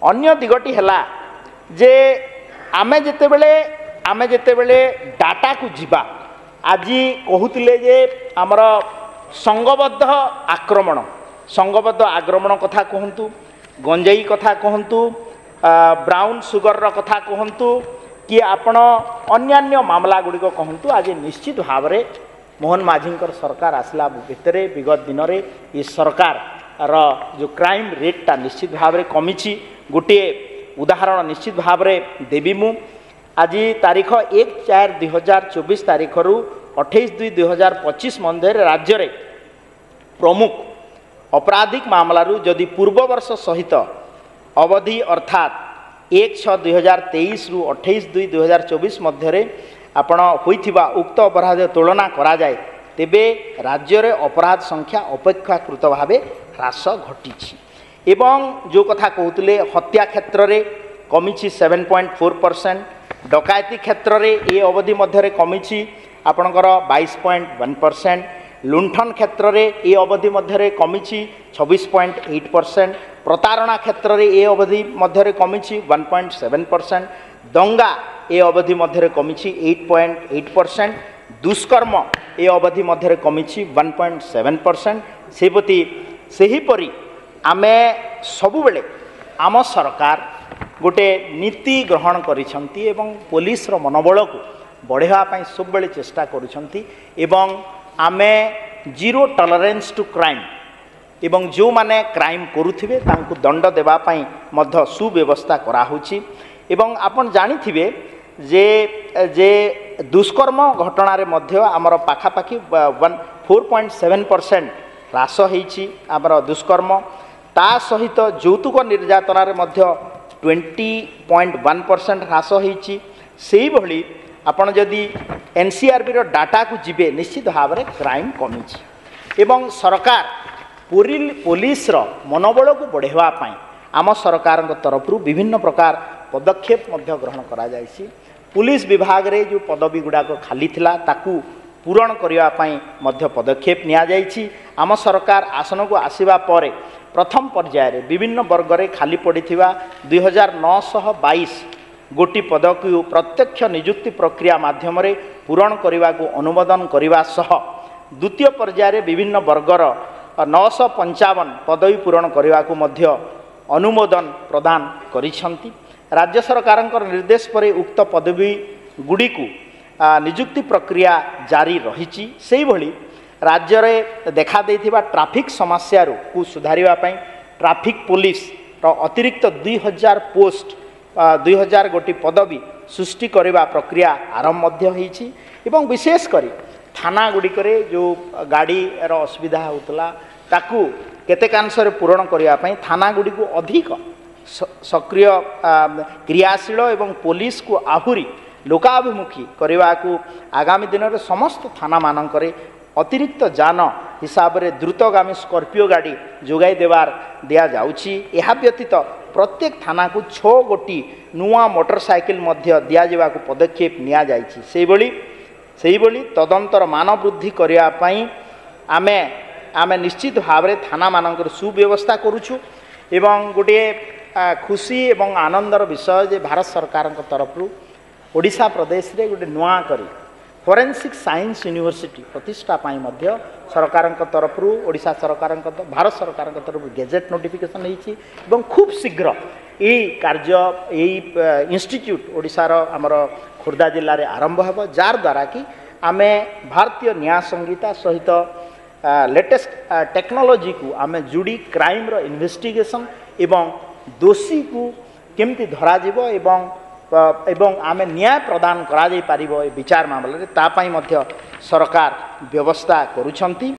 अन्य दिगटी है जे आमे जेतेबेले डाटा को जीवा आज कहूतिले जे आमर संगबद्ध आक्रमण कथा कहतु गंजेई कथा कहतु ब्राउन सुगर कथा कहतु कि आपण अन्यान्य मामला गुड़िक कहतु आज निश्चित भाव में मोहन माझींकर सरकार आसला भितर विगत दिन में ये सरकार जो क्राइम रेटा निश्चित भाव में कमी गोटे उदाहरण निश्चित भाव में देवी मु आज तारीख 1/4/2024 तारीख रु 28/2/2025 मध्य राज्य में प्रमुख आपराधिक मामलू जदि पूर्व वर्ष सहित अवधि अर्थात 1/6/2023 रु 28/2/2024 मध्य आपण होइथिबा उक्त अपराध तुलना करा जाए तेबे राज्य रे अपराध संख्या अपेक्षाकृत भावे ह्रास घटी एवं जो कथा कहते हत्या क्षेत्र में कमी 7.4%, डकायती क्षेत्र में ये अवधि मध्य कमी आपणकर 22.1%, लुंठन क्षेत्र में ये अवधि मध्य कमी 26.8%, प्रतारणा क्षेत्र में ये अवधि मध्य कमी 1.7%, दंगा ये अवधि मध्य कमी 8.8%, दुष्कर्म ये अवधि मध्य कमी 1.7%। सेहीपरि आमे सबुबले आम सरकार गोटे नीति ग्रहण करिसंती एवं पुलिस रो मनोबल को बढ़ावा सब बेले चेष्टा करुछंती एवं आमे जीरो टॉलरेंस टू क्राइम एवं जो माने क्राइम करुथिबे तांको दंड देबा पई मध्य सुव्यवस्था करा होची एवं आपण जानिथिबे जे दुष्कर्म घटना रे मध्य आमर पाखापाखि 4.7% ह्रास होईची आमर दुष्कर्म ता सहित यौतुक निर्यातना रे मध्य 20.1% ह्रास होईची सेही भली आपण जदि एनसीआरबी रो डाटा को जिबे निश्चित भाव में क्राइम कमी एवं सरकार पुलिस रो मनोबल को बढ़ावा पाई आम सरकार तरफ विभिन्न प्रकार पदक्षेप मध्य ग्रहण करा जायछि। पुलिस विभाग रे जो पदवी गुड़ाक खाली थिला ताकू पूरण करने मध्य पदक्षेप निया जायछि। आम सरकार आसन को आसीबा परे प्रथम पर्याय विभिन्न वर्ग रे खाली पड़िथिबा 2922 गोटी पद को प्रत्यक्ष नियुक्ति प्रक्रिया माध्यम रे पूरण करने को अनुमोदन करने सह द्वितीय पर्याय विभिन्न वर्गर 955 पदवी पूरण करने को मध्य अनुमोदन प्रदान करिसंती। राज्य सरकार निर्देश पर उक्त पदवी गुड़ी को नियुक्ति प्रक्रिया जारी रही से भली राज्य रे देखा देथिबा ट्राफिक समस्या को सुधारिबा पई ट्राफिक पुलिस अतिरिक्त 2000 पोस्ट 2000 गोटी पदवी सृष्टि करने प्रक्रिया आरंभ मध्य होईछि एवं विशेष करी थाना गुड़िक जो गाड़ी असुविधा होतला ताकू केतेकांश पूरण करने थाना गुड़ी को अधिक सक्रिय क्रियाशील एवं पुलिस को आहुरी लोकाभिमुखी करने को आगामी दिन में समस्त थाना मानक अतिरिक्त जान हिसाब से द्रुतगामी स्कॉर्पियो गाड़ी जोगाई देवार दिया जाउछि। यह व्यतीत प्रत्येक थाना को 6 गोटी नुआ मोटरसाइकिल मध्य दिया जावा को पदक्षेप निया जाइछि। सेही भली तदंतर मान वृद्धि करने आमे निश्चित भाव में थाना मानकर सुव्यवस्था करुछु एवं गोटे खुशी एवं आनंदर विषय जे भारत सरकार तरफ ओडिशा प्रदेश रे गोटे नुआ करी फोरेंसिक साइंस यूनिवर्सिटी प्रतिष्ठा पाई मध्य सरकार तरफ ओडिशा सरकार भारत सरकार तरफ गेजेट नोटिफिकेशन होईछि एवं खूब शीघ्र यही कार्य यही इंस्टीट्यूट ओडिशार आमर खोर्धा जिले में आरंभ हो जार द्वारा कि आमे भारतीय न्याय संहिता सहित लेटेस्ट टेक्नोलॉजी को आमे जुड़ी क्राइम रो इन्वेस्टिगेशन एवं दोषी को केमती धरा जीवो एवं आमे न्याय प्रदान करा जाई पारिबो विचार मामले तापाई मध्य सरकार व्यवस्था करुछंती।